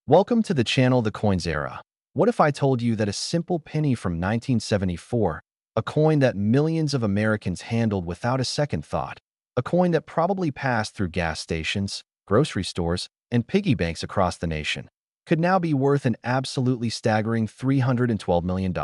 Welcome to the channel The Coins Era. What if I told you that a simple penny from 1974, a coin that millions of Americans handled without a second thought, a coin that probably passed through gas stations, grocery stores, and piggy banks across the nation, could now be worth an absolutely staggering $312 million?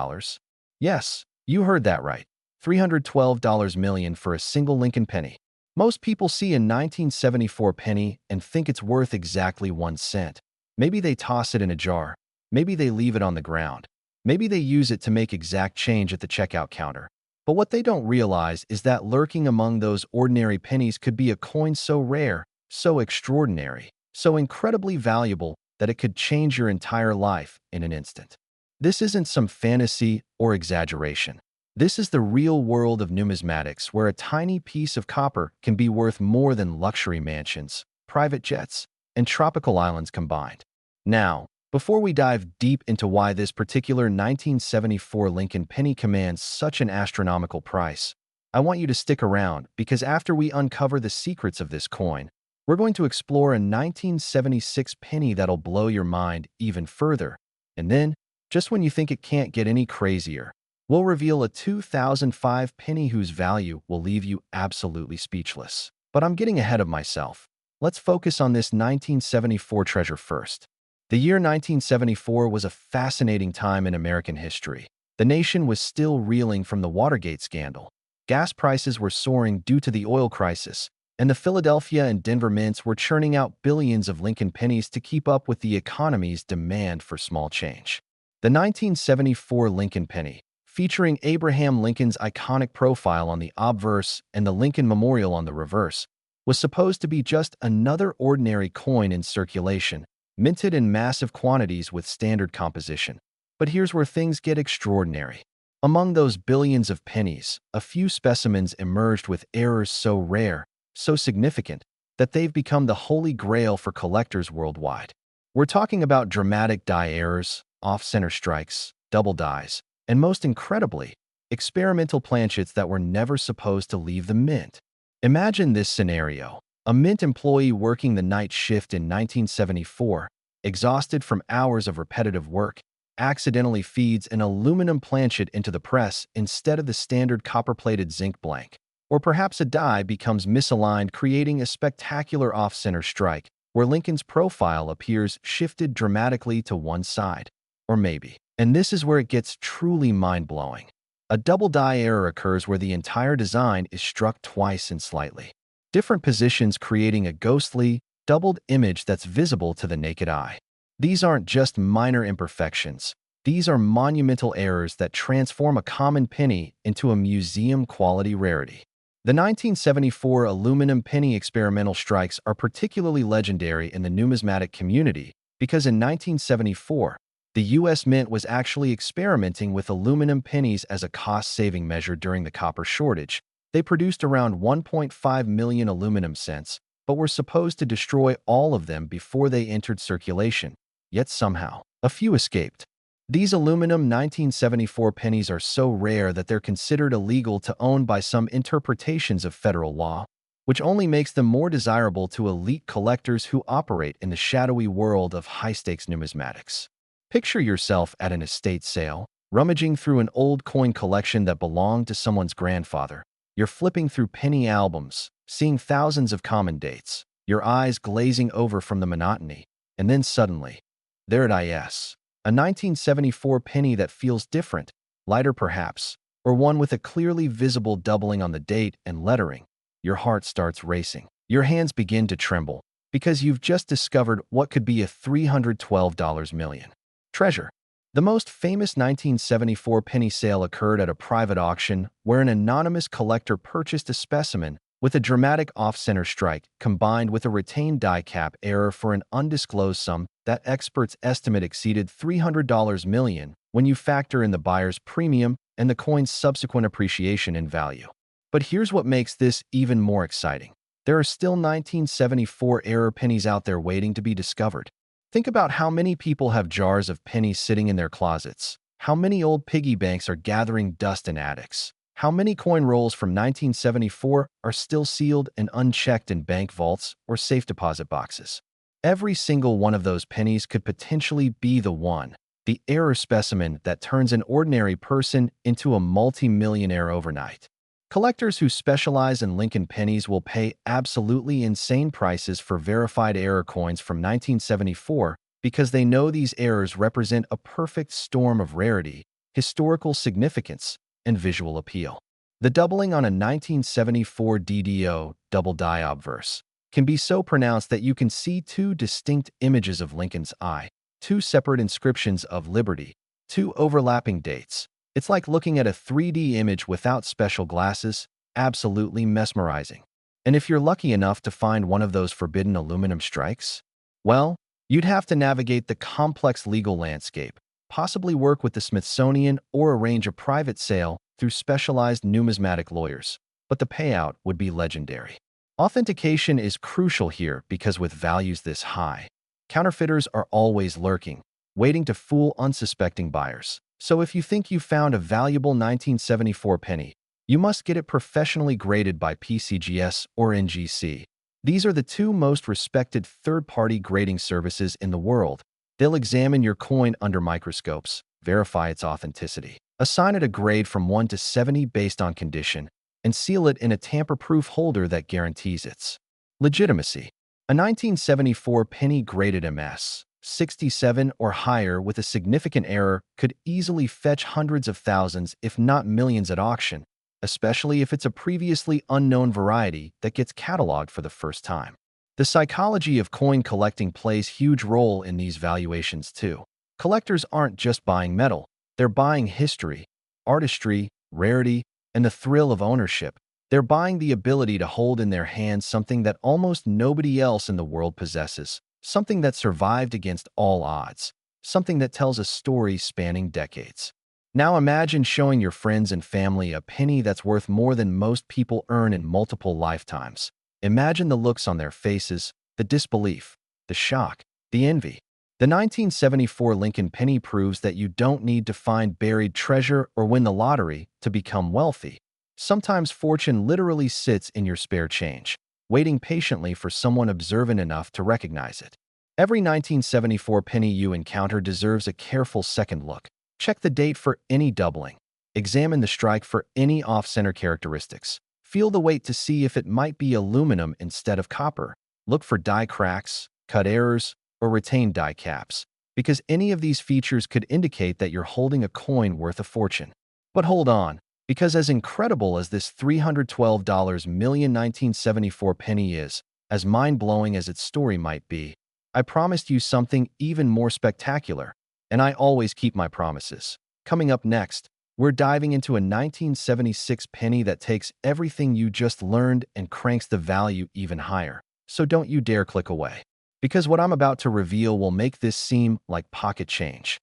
Yes, you heard that right. $312 million for a single Lincoln penny. Most people see a 1974 penny and think it's worth exactly 1 cent. Maybe they toss it in a jar. Maybe they leave it on the ground. Maybe they use it to make exact change at the checkout counter. But what they don't realize is that lurking among those ordinary pennies could be a coin so rare, so extraordinary, so incredibly valuable that it could change your entire life in an instant. This isn't some fantasy or exaggeration. This is the real world of numismatics, where a tiny piece of copper can be worth more than luxury mansions, private jets, and tropical islands combined. Now, before we dive deep into why this particular 1974 Lincoln penny commands such an astronomical price, I want you to stick around because after we uncover the secrets of this coin, we're going to explore a 1976 penny that'll blow your mind even further. And then, just when you think it can't get any crazier, we'll reveal a 2005 penny whose value will leave you absolutely speechless. But I'm getting ahead of myself. Let's focus on this 1974 treasure first. The year 1974 was a fascinating time in American history. The nation was still reeling from the Watergate scandal. Gas prices were soaring due to the oil crisis, and the Philadelphia and Denver mints were churning out billions of Lincoln pennies to keep up with the economy's demand for small change. The 1974 Lincoln penny, featuring Abraham Lincoln's iconic profile on the obverse and the Lincoln Memorial on the reverse, was supposed to be just another ordinary coin in circulation, minted in massive quantities with standard composition. But here's where things get extraordinary. Among those billions of pennies, a few specimens emerged with errors so rare, so significant, that they've become the holy grail for collectors worldwide. We're talking about dramatic die errors, off-center strikes, double dies, and most incredibly, experimental planchets that were never supposed to leave the mint. Imagine this scenario. A mint employee working the night shift in 1974, exhausted from hours of repetitive work, accidentally feeds an aluminum planchet into the press instead of the standard copper-plated zinc blank. Or perhaps a die becomes misaligned, creating a spectacular off-center strike where Lincoln's profile appears shifted dramatically to one side. Or maybe, and this is where it gets truly mind-blowing, a double die error occurs where the entire design is struck twice in slightly different positions, creating a ghostly, doubled image that's visible to the naked eye. These aren't just minor imperfections. These are monumental errors that transform a common penny into a museum-quality rarity. The 1974 aluminum penny experimental strikes are particularly legendary in the numismatic community because in 1974, the U.S. Mint was actually experimenting with aluminum pennies as a cost-saving measure during the copper shortage. They produced around 1.5 million aluminum cents, but were supposed to destroy all of them before they entered circulation. Yet somehow, a few escaped. These aluminum 1974 pennies are so rare that they're considered illegal to own by some interpretations of federal law, which only makes them more desirable to elite collectors who operate in the shadowy world of high-stakes numismatics. Picture yourself at an estate sale, rummaging through an old coin collection that belonged to someone's grandfather. You're flipping through penny albums, seeing thousands of common dates, your eyes glazing over from the monotony, and then suddenly, there it is, a 1974 penny that feels different, lighter perhaps, or one with a clearly visible doubling on the date and lettering. Your heart starts racing. Your hands begin to tremble because you've just discovered what could be a $312 million treasure. The most famous 1974 penny sale occurred at a private auction where an anonymous collector purchased a specimen with a dramatic off-center strike combined with a retained die cap error for an undisclosed sum that experts estimate exceeded $300 million when you factor in the buyer's premium and the coin's subsequent appreciation in value. But here's what makes this even more exciting. There are still 1974 error pennies out there waiting to be discovered. Think about how many people have jars of pennies sitting in their closets, how many old piggy banks are gathering dust in attics, how many coin rolls from 1974 are still sealed and unchecked in bank vaults or safe deposit boxes. Every single one of those pennies could potentially be the error specimen that turns an ordinary person into a multi-millionaire overnight. Collectors who specialize in Lincoln pennies will pay absolutely insane prices for verified error coins from 1974 because they know these errors represent a perfect storm of rarity, historical significance, and visual appeal. The doubling on a 1974 DDO double die obverse can be so pronounced that you can see two distinct images of Lincoln's eye, two separate inscriptions of liberty, two overlapping dates. It's like looking at a 3D image without special glasses, absolutely mesmerizing. And if you're lucky enough to find one of those forbidden aluminum strikes, well, you'd have to navigate the complex legal landscape, possibly work with the Smithsonian or arrange a private sale through specialized numismatic lawyers. But the payout would be legendary. Authentication is crucial here because with values this high, counterfeiters are always lurking, waiting to fool unsuspecting buyers. So if you think you found a valuable 1974 penny, you must get it professionally graded by PCGS or NGC. These are the two most respected third-party grading services in the world. They'll examine your coin under microscopes, verify its authenticity, assign it a grade from 1 to 70 based on condition, and seal it in a tamper-proof holder that guarantees its legitimacy. A 1974 penny graded MS 67 or higher with a significant error could easily fetch hundreds of thousands if not millions at auction, especially if it's a previously unknown variety that gets cataloged for the first time. The psychology of coin collecting plays a huge role in these valuations too. Collectors aren't just buying metal, they're buying history, artistry, rarity, and the thrill of ownership. They're buying the ability to hold in their hands something that almost nobody else in the world possesses, something that survived against all odds, something that tells a story spanning decades. Now imagine showing your friends and family a penny that's worth more than most people earn in multiple lifetimes. Imagine the looks on their faces, the disbelief, the shock, the envy. The 1974 Lincoln penny proves that you don't need to find buried treasure or win the lottery to become wealthy. Sometimes fortune literally sits in your spare change, waiting patiently for someone observant enough to recognize it. Every 1974 penny you encounter deserves a careful second look. Check the date for any doubling. Examine the strike for any off-center characteristics. Feel the weight to see if it might be aluminum instead of copper. Look for die cracks, cut errors, or retained die caps, because any of these features could indicate that you're holding a coin worth a fortune. But hold on, because as incredible as this $312 million 1974 penny is, as mind-blowing as its story might be, I promised you something even more spectacular, and I always keep my promises. Coming up next, we're diving into a 1976 penny that takes everything you just learned and cranks the value even higher. So don't you dare click away, because what I'm about to reveal will make this seem like pocket change.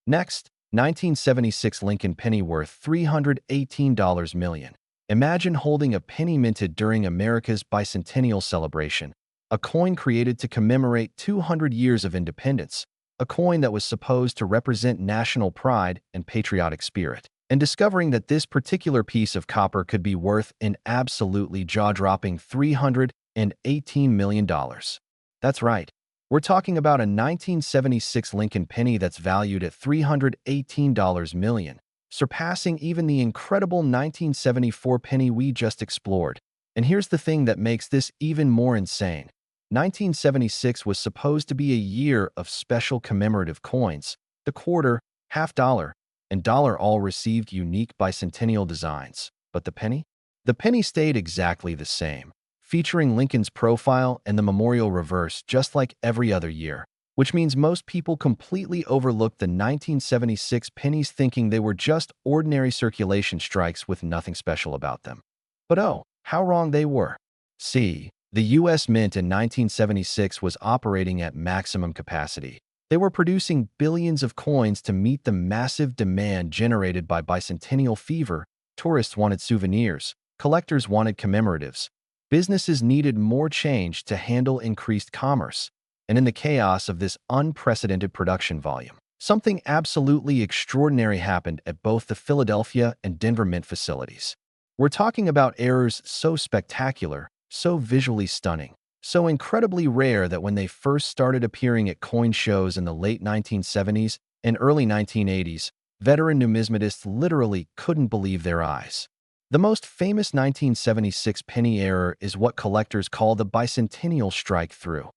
Next, 1976 Lincoln penny worth $318 million. Imagine holding a penny minted during America's bicentennial celebration, a coin created to commemorate 200 years of independence, a coin that was supposed to represent national pride and patriotic spirit, and discovering that this particular piece of copper could be worth an absolutely jaw-dropping $318 million. That's right. We're talking about a 1976 Lincoln penny that's valued at $318 million, surpassing even the incredible 1974 penny we just explored. And here's the thing that makes this even more insane. 1976 was supposed to be a year of special commemorative coins. The quarter, half dollar, and dollar all received unique bicentennial designs. But the penny? The penny stayed exactly the same, featuring Lincoln's profile and the memorial reverse just like every other year, which means most people completely overlooked the 1976 pennies thinking they were just ordinary circulation strikes with nothing special about them. But oh, how wrong they were. See, the U.S. Mint in 1976 was operating at maximum capacity. They were producing billions of coins to meet the massive demand generated by bicentennial fever. Tourists wanted souvenirs, collectors wanted commemoratives. Businesses needed more change to handle increased commerce. And in the chaos of this unprecedented production volume, something absolutely extraordinary happened at both the Philadelphia and Denver Mint facilities. We're talking about errors so spectacular, so visually stunning, So incredibly rare that when they first started appearing at coin shows in the late 1970s and early 1980s, veteran numismatists literally couldn't believe their eyes. The most famous 1976 penny error is what collectors call the bicentennial strike-through.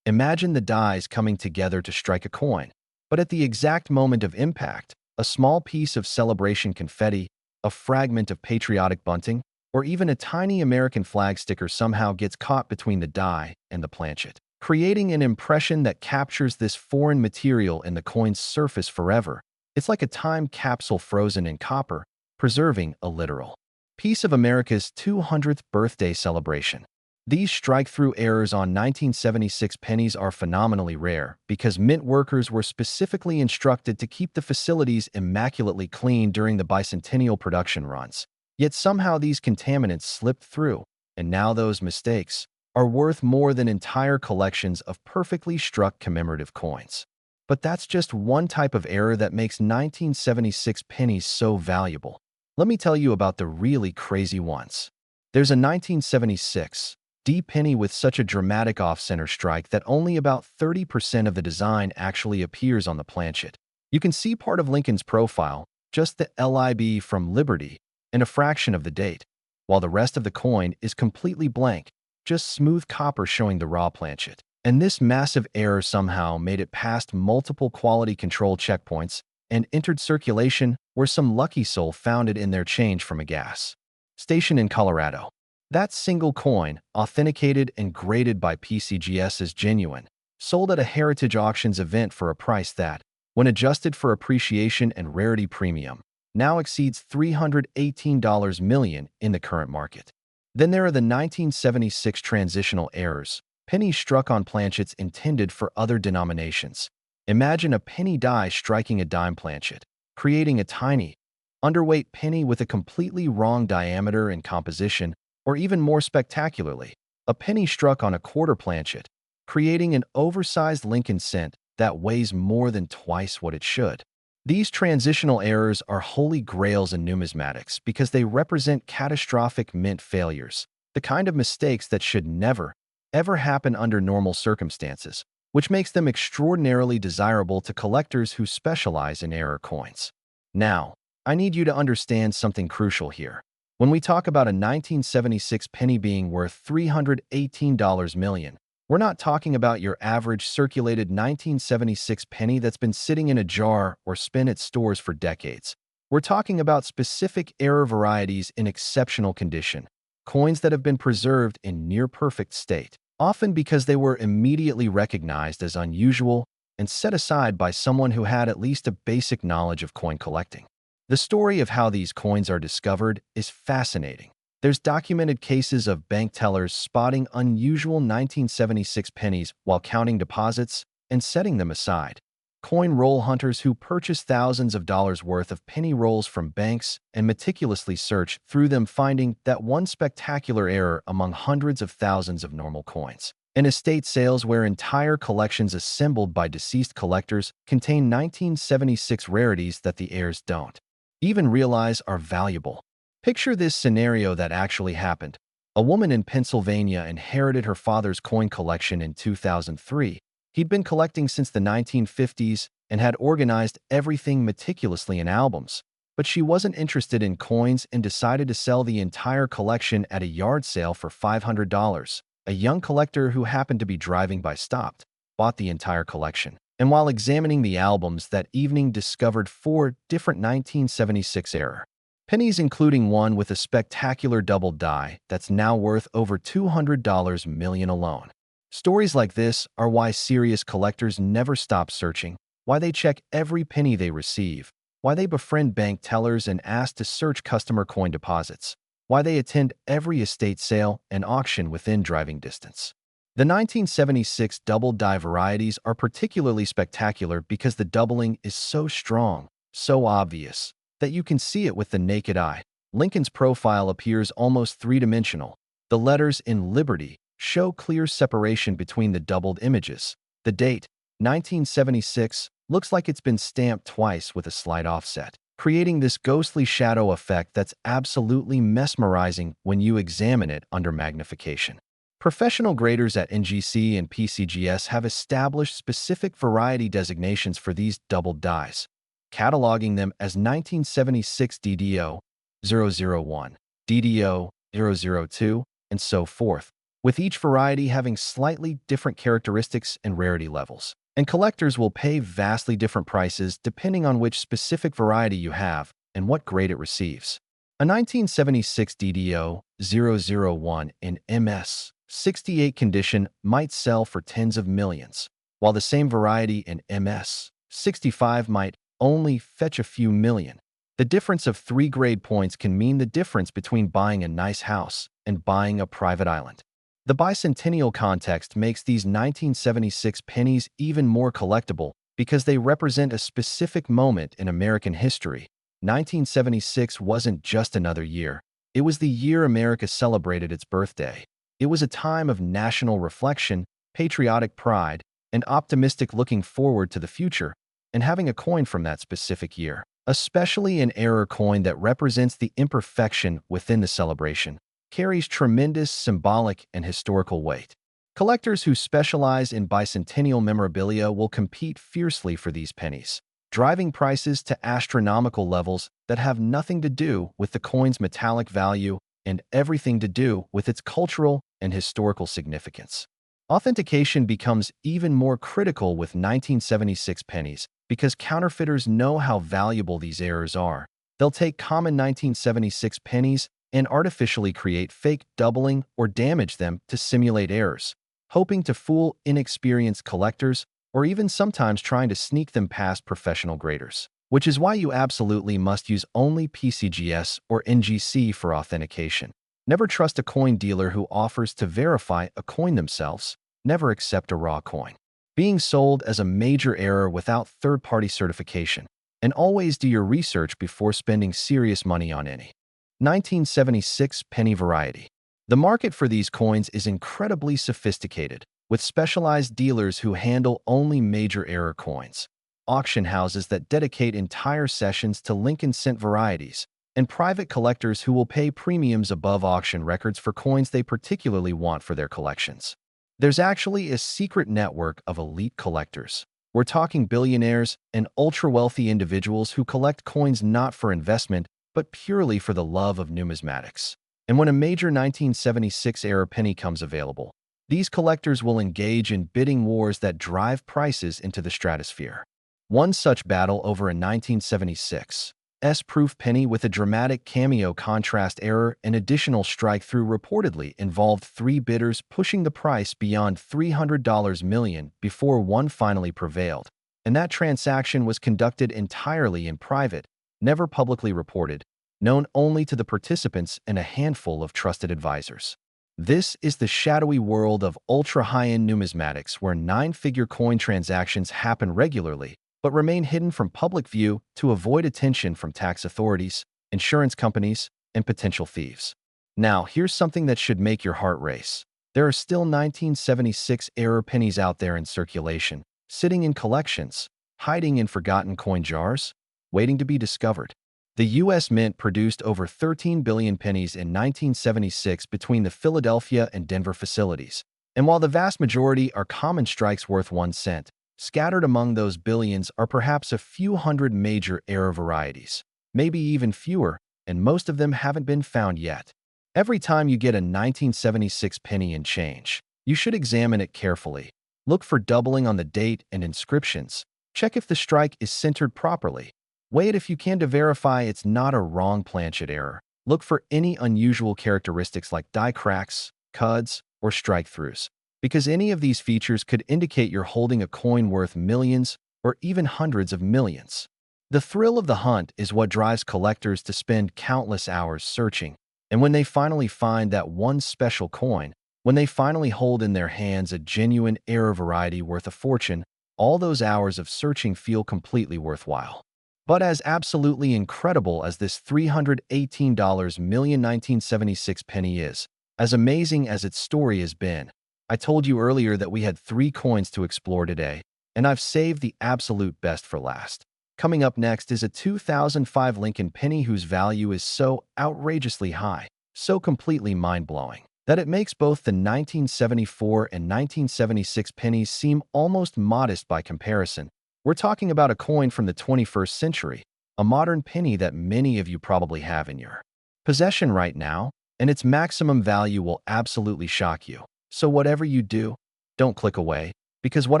Imagine the dies coming together to strike a coin, but at the exact moment of impact, a small piece of celebration confetti, a fragment of patriotic bunting, or even a tiny American flag sticker somehow gets caught between the die and the planchet, creating an impression that captures this foreign material in the coin's surface forever. It's like a time capsule frozen in copper, preserving a literal piece of America's 200th birthday celebration. These strike-through errors on 1976 pennies are phenomenally rare because mint workers were specifically instructed to keep the facilities immaculately clean during the bicentennial production runs. Yet somehow these contaminants slipped through, and now those mistakes are worth more than entire collections of perfectly struck commemorative coins. But that's just one type of error that makes 1976 pennies so valuable. Let me tell you about the really crazy ones. There's a 1976 D penny with such a dramatic off-center strike that only about 30% of the design actually appears on the planchet. You can see part of Lincoln's profile, just the LIB from Liberty, and a fraction of the date, while the rest of the coin is completely blank, just smooth copper showing the raw planchet. And this massive error somehow made it past multiple quality control checkpoints and entered circulation where some lucky soul found it in their change from a gas station in Colorado. That single coin, authenticated and graded by PCGS as genuine, sold at a Heritage Auctions event for a price that, when adjusted for appreciation and rarity premium, now exceeds $318 million in the current market. Then there are the 1976 transitional errors, pennies struck on planchets intended for other denominations. Imagine a penny die striking a dime planchet, creating a tiny, underweight penny with a completely wrong diameter and composition, or even more spectacularly, a penny struck on a quarter planchet, creating an oversized Lincoln cent that weighs more than twice what it should. These transitional errors are holy grails in numismatics because they represent catastrophic mint failures, the kind of mistakes that should never, ever happen under normal circumstances, which makes them extraordinarily desirable to collectors who specialize in error coins. Now, I need you to understand something crucial here. When we talk about a 1976 penny being worth $318 million, we're not talking about your average circulated 1976 penny that's been sitting in a jar or spin at stores for decades. We're talking about specific error varieties in exceptional condition, coins that have been preserved in near-perfect state, often because they were immediately recognized as unusual and set aside by someone who had at least a basic knowledge of coin collecting. The story of how these coins are discovered is fascinating. There's documented cases of bank tellers spotting unusual 1976 pennies while counting deposits and setting them aside. Coin roll hunters who purchase thousands of dollars worth of penny rolls from banks and meticulously search through them, finding that one spectacular error among hundreds of thousands of normal coins. And estate sales where entire collections assembled by deceased collectors contain 1976 rarities that the heirs don't even realize are valuable. Picture this scenario that actually happened. A woman in Pennsylvania inherited her father's coin collection in 2003. He'd been collecting since the 1950s and had organized everything meticulously in albums. But she wasn't interested in coins and decided to sell the entire collection at a yard sale for $500. A young collector who happened to be driving by stopped, bought the entire collection, and while examining the albums that evening discovered 4 different 1976 error pennies, including one with a spectacular double die that's now worth over $200 million alone. Stories like this are why serious collectors never stop searching, why they check every penny they receive, why they befriend bank tellers and ask to search customer coin deposits, why they attend every estate sale and auction within driving distance. The 1976 double die varieties are particularly spectacular because the doubling is so strong, so obvious, that you can see it with the naked eye. Lincoln's profile appears almost three-dimensional. The letters in Liberty show clear separation between the doubled images. The date, 1976, looks like it's been stamped twice with a slight offset, creating this ghostly shadow effect that's absolutely mesmerizing when you examine it under magnification. Professional graders at NGC and PCGS have established specific variety designations for these doubled dies, cataloging them as 1976 DDO-001, DDO-002, and so forth, with each variety having slightly different characteristics and rarity levels. And collectors will pay vastly different prices depending on which specific variety you have and what grade it receives. A 1976 DDO-001 in MS 68 condition might sell for tens of millions, while the same variety in MS 65 might only fetch a few million. The difference of 3 grade points can mean the difference between buying a nice house and buying a private island. The bicentennial context makes these 1976 pennies even more collectible because they represent a specific moment in American history. 1976 wasn't just another year. It was the year America celebrated its birthday. It was a time of national reflection, patriotic pride, and optimistic looking forward to the future, and having a coin from that specific year, especially an error coin that represents the imperfection within the celebration, carries tremendous symbolic and historical weight. Collectors who specialize in bicentennial memorabilia will compete fiercely for these pennies, driving prices to astronomical levels that have nothing to do with the coin's metallic value and everything to do with its cultural and historical significance. Authentication becomes even more critical with 1976 pennies because counterfeiters know how valuable these errors are. They'll take common 1976 pennies and artificially create fake doubling or damage them to simulate errors, hoping to fool inexperienced collectors or even sometimes trying to sneak them past professional graders. Which is why you absolutely must use only PCGS or NGC for authentication. Never trust a coin dealer who offers to verify a coin themselves. Never accept a raw coin being sold as a major error without third-party certification. And always do your research before spending serious money on any 1976 penny variety. The market for these coins is incredibly sophisticated, with specialized dealers who handle only major error coins, auction houses that dedicate entire sessions to Lincoln cent varieties, and private collectors who will pay premiums above auction records for coins they particularly want for their collections. There's actually a secret network of elite collectors. We're talking billionaires and ultra-wealthy individuals who collect coins not for investment, but purely for the love of numismatics. And when a major 1976 era penny comes available, these collectors will engage in bidding wars that drive prices into the stratosphere. One such battle over a 1976 S-proof penny with a dramatic cameo contrast error and additional strike-through reportedly involved 3 bidders pushing the price beyond $300 million before one finally prevailed. And that transaction was conducted entirely in private, never publicly reported, known only to the participants and a handful of trusted advisors. This is the shadowy world of ultra-high-end numismatics where 9-figure coin transactions happen regularly, but remain hidden from public view to avoid attention from tax authorities, insurance companies, and potential thieves. Now, here's something that should make your heart race. There are still 1976 error pennies out there in circulation, sitting in collections, hiding in forgotten coin jars, waiting to be discovered. The U.S. Mint produced over 13 billion pennies in 1976 between the Philadelphia and Denver facilities. And while the vast majority are common strikes worth 1 cent, scattered among those billions are perhaps a few hundred major error varieties, maybe even fewer, and most of them haven't been found yet. Every time you get a 1976 penny and change, you should examine it carefully. Look for doubling on the date and inscriptions. Check if the strike is centered properly. Wait if you can to verify it's not a wrong planchet error. Look for any unusual characteristics like die cracks, cuds, or strike-throughs, because any of these features could indicate you're holding a coin worth millions or even hundreds of millions. The thrill of the hunt is what drives collectors to spend countless hours searching, and when they finally find that one special coin, when they finally hold in their hands a genuine error variety worth a fortune, all those hours of searching feel completely worthwhile. But as absolutely incredible as this $318 million 1976 penny is, as amazing as its story has been, I told you earlier that we had 3 coins to explore today, and I've saved the absolute best for last. Coming up next is a 2005 Lincoln penny whose value is so outrageously high, so completely mind-blowing, that it makes both the 1974 and 1976 pennies seem almost modest by comparison. We're talking about a coin from the 21st century, a modern penny that many of you probably have in your possession right now, and its maximum value will absolutely shock you. So whatever you do, don't click away, because what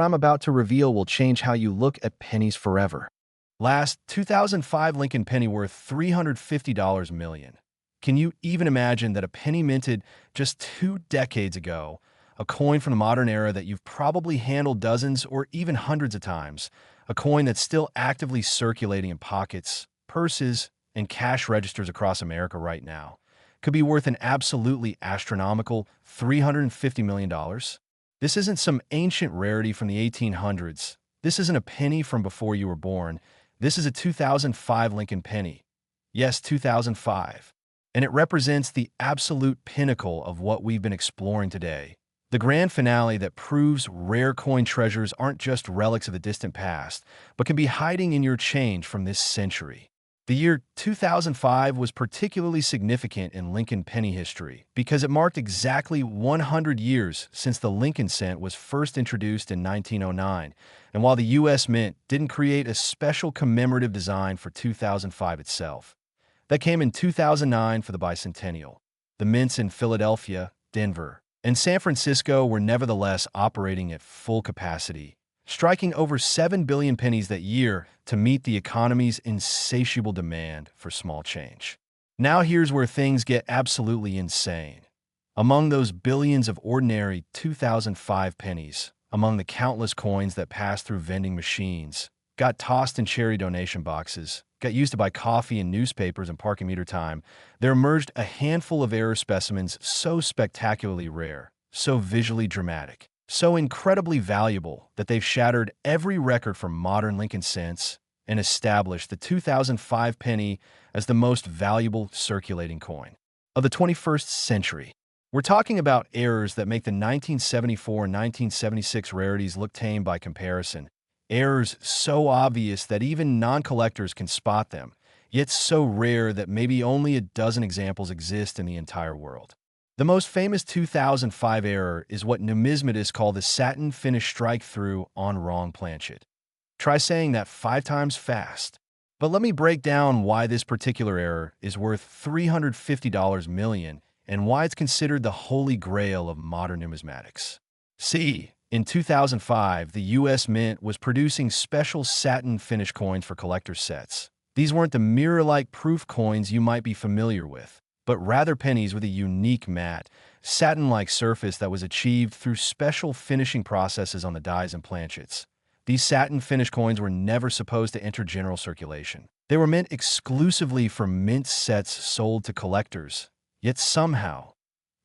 I'm about to reveal will change how you look at pennies forever. Last 2005 Lincoln penny worth $350 million. Can you even imagine that a penny minted just 2 decades ago, a coin from the modern era that you've probably handled dozens or even hundreds of times, a coin that's still actively circulating in pockets, purses, and cash registers across America right now, could be worth an absolutely astronomical $350 million? This isn't some ancient rarity from the 1800s. This isn't a penny from before you were born. This is a 2005 Lincoln penny. Yes, 2005. And it represents the absolute pinnacle of what we've been exploring today. The grand finale that proves rare coin treasures aren't just relics of the distant past, but can be hiding in your change from this century. The year 2005 was particularly significant in Lincoln penny history because it marked exactly 100 years since the Lincoln cent was first introduced in 1909. And while the U.S. Mint didn't create a special commemorative design for 2005 itself, that came in 2009 for the bicentennial. The mints in Philadelphia, Denver, and San Francisco were nevertheless operating at full capacity, striking over 7 billion pennies that year to meet the economy's insatiable demand for small change. Now here's where things get absolutely insane. Among those billions of ordinary 2005 pennies, among the countless coins that passed through vending machines, got tossed in charity donation boxes, got used to buy coffee and newspapers and parking meter time, there emerged a handful of error specimens so spectacularly rare, so visually dramatic, so incredibly valuable that they've shattered every record for modern Lincoln cents and established the 2005 penny as the most valuable circulating coin of the 21st century. We're talking about errors that make the 1974 and 1976 rarities look tame by comparison. Errors so obvious that even non-collectors can spot them, yet so rare that maybe only a dozen examples exist in the entire world. The most famous 2005 error is what numismatists call the satin finish strike-through on wrong planchet. Try saying that 5 times fast. But let me break down why this particular error is worth $350 million and why it's considered the holy grail of modern numismatics. See, in 2005, the U.S. Mint was producing special satin finish coins for collector sets. These weren't the mirror-like proof coins you might be familiar with, but rather pennies with a unique matte, satin-like surface that was achieved through special finishing processes on the dies and planchets. These satin finish coins were never supposed to enter general circulation. They were meant exclusively for mint sets sold to collectors. Yet somehow,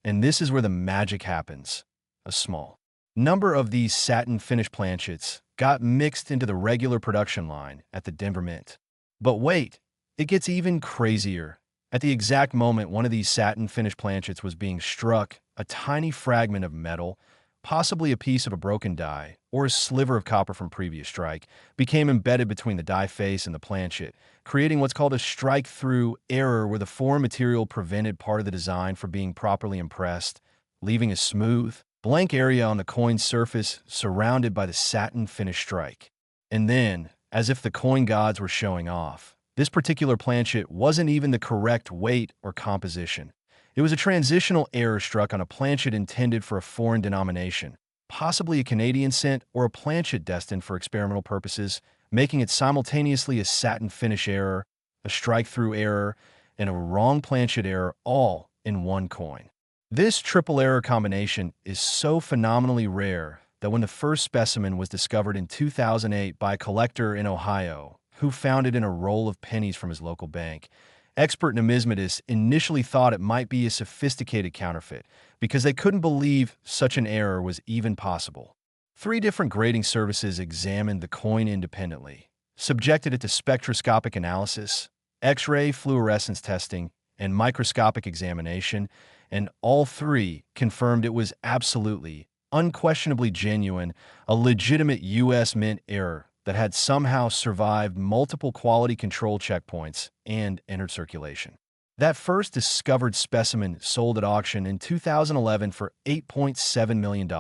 and this is where the magic happens, a small number of these satin finish planchets got mixed into the regular production line at the Denver Mint. But wait, it gets even crazier. At the exact moment one of these satin finish planchets was being struck, a tiny fragment of metal, possibly a piece of a broken die, or a sliver of copper from previous strike, became embedded between the die face and the planchet, creating what's called a strike-through error where the foreign material prevented part of the design from being properly impressed, leaving a smooth, blank area on the coin's surface surrounded by the satin finish strike. And then, as if the coin gods were showing off, this particular planchet wasn't even the correct weight or composition. It was a transitional error struck on a planchet intended for a foreign denomination, possibly a Canadian cent or a planchet destined for experimental purposes, making it simultaneously a satin finish error, a strike-through error, and a wrong planchet error all in one coin. This triple error combination is so phenomenally rare that when the first specimen was discovered in 2008 by a collector in Ohio, who found it in a roll of pennies from his local bank, expert numismatists initially thought it might be a sophisticated counterfeit because they couldn't believe such an error was even possible. 3 different grading services examined the coin independently, subjected it to spectroscopic analysis, X-ray fluorescence testing, and microscopic examination, and all 3 confirmed it was absolutely, unquestionably genuine, a legitimate U.S. Mint error that had somehow survived multiple quality control checkpoints and entered circulation. That first discovered specimen sold at auction in 2011 for $8.7 million,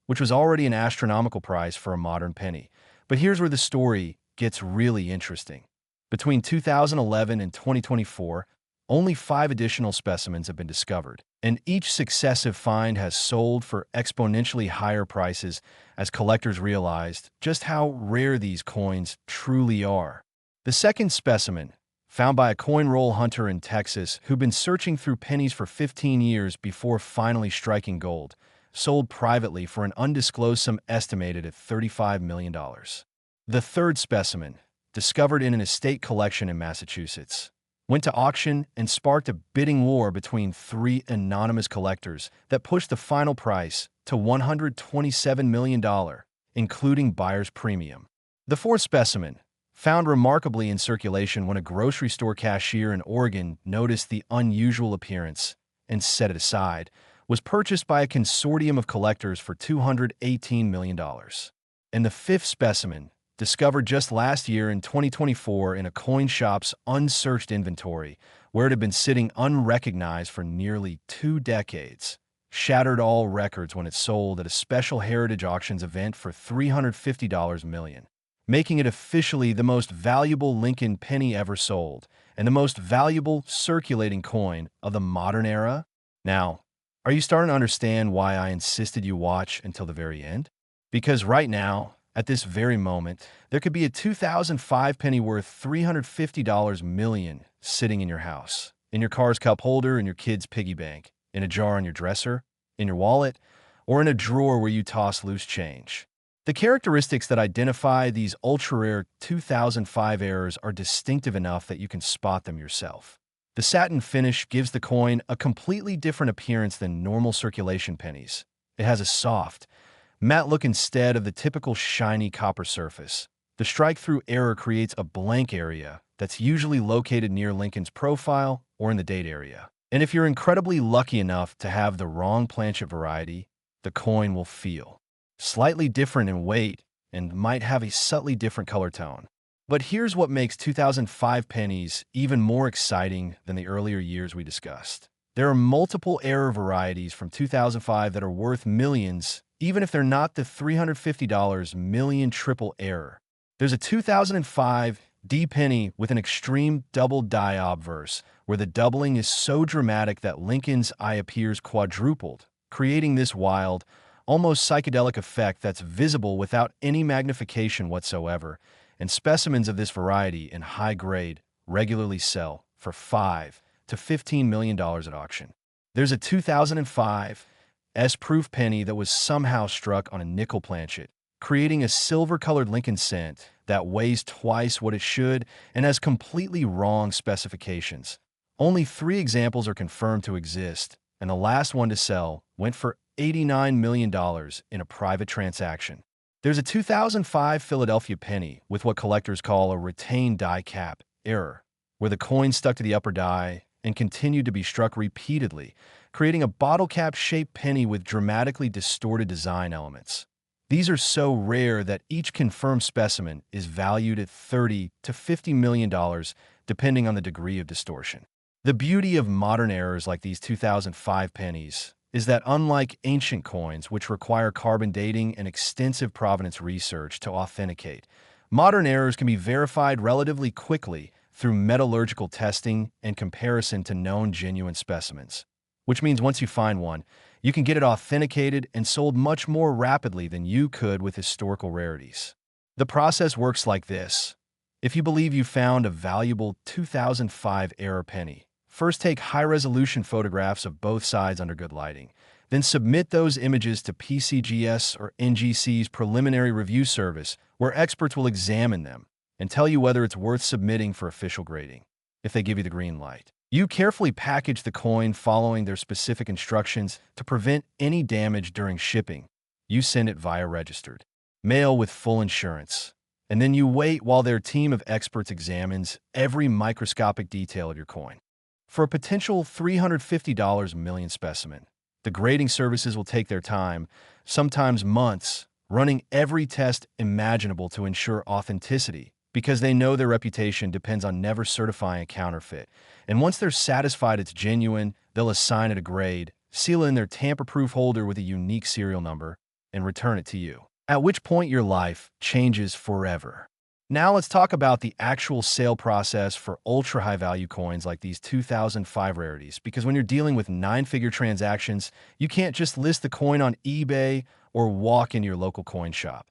which was already an astronomical price for a modern penny. But here's where the story gets really interesting. Between 2011 and 2024, only 5 additional specimens have been discovered, and each successive find has sold for exponentially higher prices as collectors realized just how rare these coins truly are. The second specimen, found by a coin roll hunter in Texas who'd been searching through pennies for 15 years before finally striking gold, sold privately for an undisclosed sum estimated at $35 million. The third specimen, discovered in an estate collection in Massachusetts, went to auction and sparked a bidding war between 3 anonymous collectors that pushed the final price to $127 million, including buyer's premium. The fourth specimen, found remarkably in circulation when a grocery store cashier in Oregon noticed the unusual appearance and set it aside, was purchased by a consortium of collectors for $218 million. And the fifth specimen, discovered just last year in 2024 in a coin shop's unsearched inventory, where it had been sitting unrecognized for nearly 2 decades, shattered all records when it sold at a special Heritage Auctions event for $350 million, making it officially the most valuable Lincoln penny ever sold and the most valuable circulating coin of the modern era. Now, are you starting to understand why I insisted you watch until the very end? Because right now, at this very moment, there could be a 2005 penny worth $350 million sitting in your house, in your car's cup holder, in your kid's piggy bank, in a jar on your dresser, in your wallet, or in a drawer where you toss loose change. The characteristics that identify these ultra-rare 2005 errors are distinctive enough that you can spot them yourself. The satin finish gives the coin a completely different appearance than normal circulation pennies. It has a soft, matte look instead of the typical shiny copper surface. The strike-through error creates a blank area that's usually located near Lincoln's profile or in the date area. And if you're incredibly lucky enough to have the wrong planchet variety, the coin will feel slightly different in weight and might have a subtly different color tone. But here's what makes 2005 pennies even more exciting than the earlier years we discussed. There are multiple error varieties from 2005 that are worth millions, even if they're not the $350 million triple error. There's a 2005 D penny with an extreme double die obverse, where the doubling is so dramatic that Lincoln's eye appears quadrupled, creating this wild, almost psychedelic effect that's visible without any magnification whatsoever, and specimens of this variety in high grade regularly sell for $5 to $15 million at auction. There's a 2005 S-proof penny that was somehow struck on a nickel planchet, creating a silver-colored Lincoln cent that weighs twice what it should and has completely wrong specifications. Only 3 examples are confirmed to exist, and the last one to sell went for $89 million in a private transaction. There's a 2005 Philadelphia penny with what collectors call a retained die cap error, where the coin stuck to the upper die and continued to be struck repeatedly, creating a bottle cap-shaped penny with dramatically distorted design elements. These are so rare that each confirmed specimen is valued at $30 to $50 million, depending on the degree of distortion. The beauty of modern errors like these 2005 pennies is that unlike ancient coins, which require carbon dating and extensive provenance research to authenticate, modern errors can be verified relatively quickly through metallurgical testing and comparison to known genuine specimens. Which means once you find one, you can get it authenticated and sold much more rapidly than you could with historical rarities. The process works like this. If you believe you found a valuable 2005 error penny, first take high-resolution photographs of both sides under good lighting. Then submit those images to PCGS or NGC's preliminary review service, where experts will examine them and tell you whether it's worth submitting for official grading. If they give you the green light, you carefully package the coin following their specific instructions to prevent any damage during shipping. You send it via registered mail with full insurance. And then you wait while their team of experts examines every microscopic detail of your coin. For a potential $350 million specimen, the grading services will take their time, sometimes months, running every test imaginable to ensure authenticity because they know their reputation depends on never certifying a counterfeit. And once they're satisfied it's genuine, they'll assign it a grade, seal it in their tamper-proof holder with a unique serial number, and return it to you. At which point your life changes forever. Now let's talk about the actual sale process for ultra-high value coins like these 2005 rarities, because when you're dealing with nine-figure transactions, you can't just list the coin on eBay or walk in your local coin shop.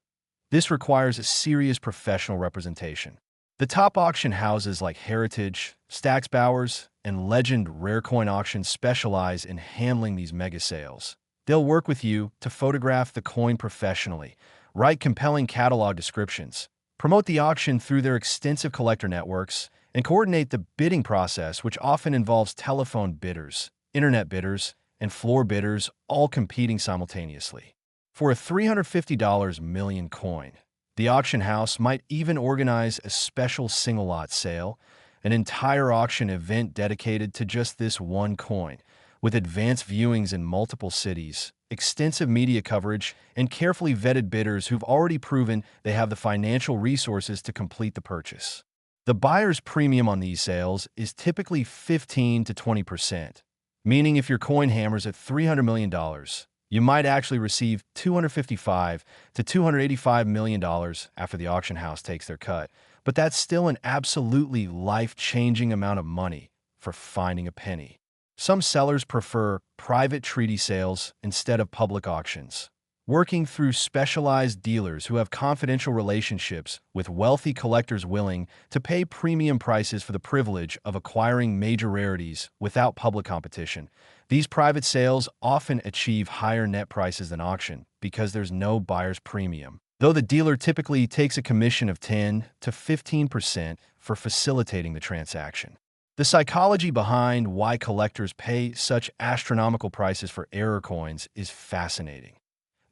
This requires a serious professional representation. The top auction houses like Heritage, Stax Bowers, and Legend Rare Coin Auctions specialize in handling these mega sales. They'll work with you to photograph the coin professionally, write compelling catalog descriptions, promote the auction through their extensive collector networks, and coordinate the bidding process, which often involves telephone bidders, internet bidders, and floor bidders all competing simultaneously. For a $350 million coin, the auction house might even organize a special single-lot sale, an entire auction event dedicated to just this one coin, with advanced viewings in multiple cities, extensive media coverage, and carefully vetted bidders who've already proven they have the financial resources to complete the purchase. The buyer's premium on these sales is typically 15 to 20%, meaning if your coin hammers at $300 million, you might actually receive $255 to $285 million after the auction house takes their cut. But that's still an absolutely life-changing amount of money for finding a penny. Some sellers prefer private treaty sales instead of public auctions, working through specialized dealers who have confidential relationships with wealthy collectors willing to pay premium prices for the privilege of acquiring major rarities without public competition. These private sales often achieve higher net prices than auction because there's no buyer's premium, though the dealer typically takes a commission of 10 to 15% for facilitating the transaction. The psychology behind why collectors pay such astronomical prices for error coins is fascinating.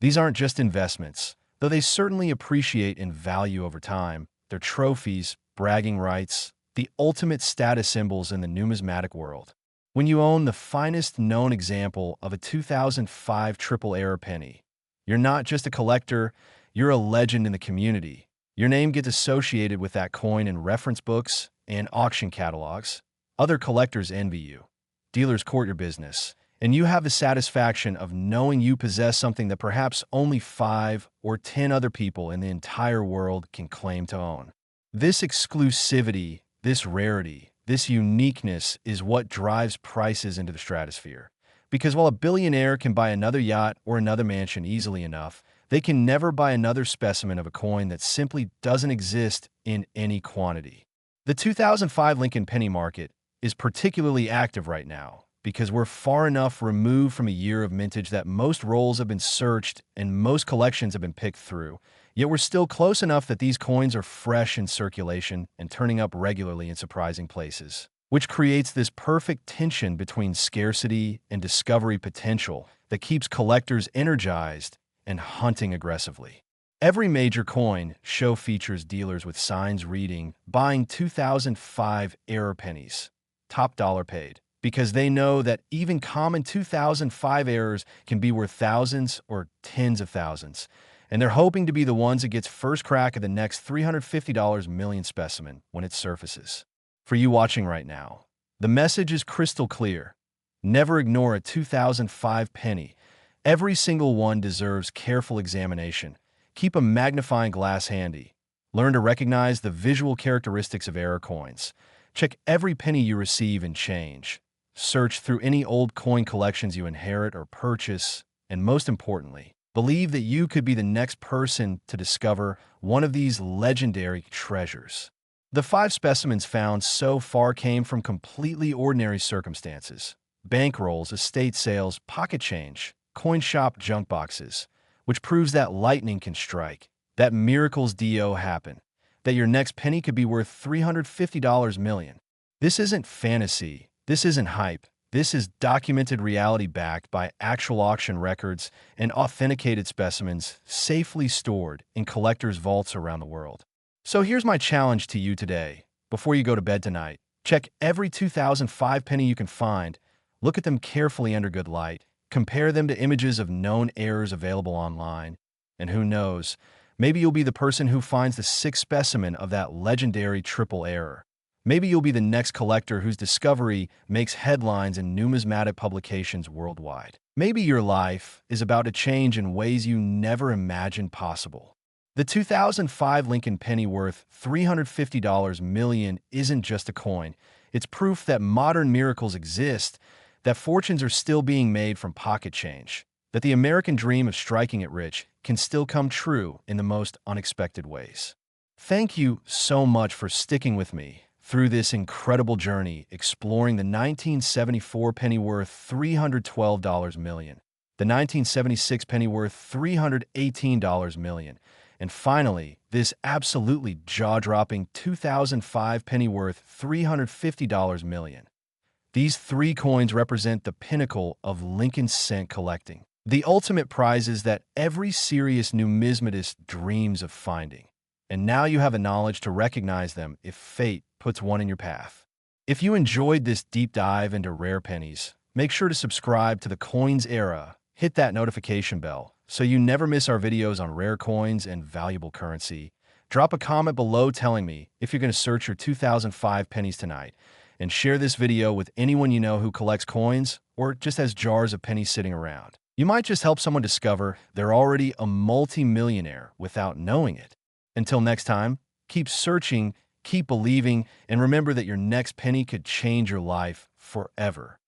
These aren't just investments, though they certainly appreciate in value over time. They're trophies, bragging rights, the ultimate status symbols in the numismatic world. When you own the finest known example of a 2005 triple error penny, you're not just a collector, you're a legend in the community. Your name gets associated with that coin in reference books and auction catalogs. Other collectors envy you. Dealers court your business, and you have the satisfaction of knowing you possess something that perhaps only 5 or 10 other people in the entire world can claim to own. This exclusivity, this rarity, this uniqueness is what drives prices into the stratosphere. Because while a billionaire can buy another yacht or another mansion easily enough, they can never buy another specimen of a coin that simply doesn't exist in any quantity. The 2005 Lincoln penny market is particularly active right now because we're far enough removed from a year of mintage that most rolls have been searched and most collections have been picked through. Yet we're still close enough that these coins are fresh in circulation and turning up regularly in surprising places, which creates this perfect tension between scarcity and discovery potential that keeps collectors energized and hunting aggressively. Every major coin show features dealers with signs reading, "Buying 2005 error pennies, top dollar paid," because they know that even common 2005 errors can be worth thousands or tens of thousands, and they're hoping to be the ones that gets first crack at the next $350 million specimen when it surfaces. For you watching right now, the message is crystal clear. Never ignore a 2005 penny. Every single one deserves careful examination. Keep a magnifying glass handy. Learn to recognize the visual characteristics of error coins. Check every penny you receive and change. Search through any old coin collections you inherit or purchase, and most importantly, believe that you could be the next person to discover one of these legendary treasures. The 5 specimens found so far came from completely ordinary circumstances: bankrolls, estate sales, pocket change, coin shop junk boxes, which proves that lightning can strike, that miracles do happen, that your next penny could be worth $350 million. This isn't fantasy. This isn't hype. This is documented reality backed by actual auction records and authenticated specimens safely stored in collectors' vaults around the world. So here's my challenge to you today. Before you go to bed tonight, check every 2005 penny you can find. Look at them carefully under good light. Compare them to images of known errors available online. And who knows, Maybe you'll be the person who finds the sixth specimen of that legendary triple error. Maybe you'll be the next collector whose discovery makes headlines in numismatic publications worldwide. Maybe your life is about to change in ways you never imagined possible. The 2005 Lincoln penny worth $350 million isn't just a coin. It's proof that modern miracles exist, that fortunes are still being made from pocket change, that the American dream of striking it rich can still come true in the most unexpected ways. Thank you so much for sticking with me through this incredible journey exploring the 1974 penny worth $312 million, the 1976 penny worth $318 million, and finally, this absolutely jaw-dropping 2005 penny worth $350 million. These three coins represent the pinnacle of Lincoln cent collecting, the ultimate prizes that every serious numismatist dreams of finding. And now you have the knowledge to recognize them if fate puts one in your path. If you enjoyed this deep dive into rare pennies, make sure to subscribe to the Coins Era. Hit that notification bell so you never miss our videos on rare coins and valuable currency. Drop a comment below telling me if you're going to search your 2005 pennies tonight, and share this video with anyone you know who collects coins or just has jars of pennies sitting around. You might just help someone discover they're already a multi-millionaire without knowing it. Until next time, keep searching, keep believing, and remember that your next penny could change your life forever.